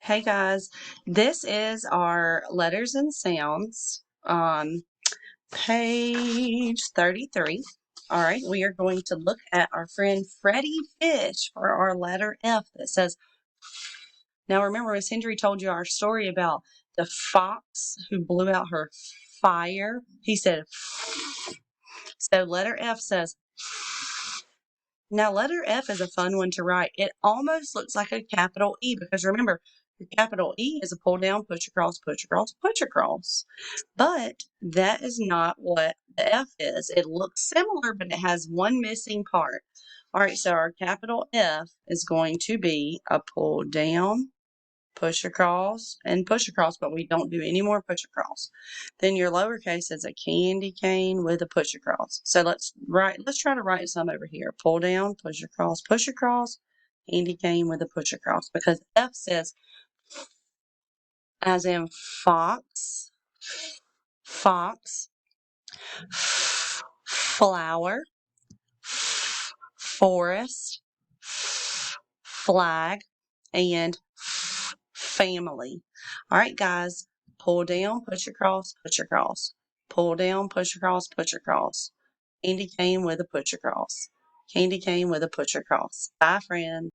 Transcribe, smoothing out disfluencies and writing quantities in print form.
Hey guys, this is our letters and sounds on page 33. All right, we are going to look at our friend Freddie Fish for our letter F that says. Now remember, Miss Hendry told you our story about the fox who blew out her fire. He said, so letter F says. Now, letter F is a fun one to write. It almost looks like a capital E because remember, your capital E is a pull down, push across, push across, push across. But that is not what the F is. It looks similar, but it has one missing part. All right, so our capital F is going to be a pull down, push across, and push across, but we don't do any more push across. Then your lowercase is a candy cane with a push across. So let's try to write some over here. Pull down, push across, candy cane with a push across. Because F says, as in fox, flower, forest, flag, and family. All right, guys, pull down, push across, push across. Pull down, push across, push across. Candy cane with a push across. Candy cane with a push across. Bye, friend.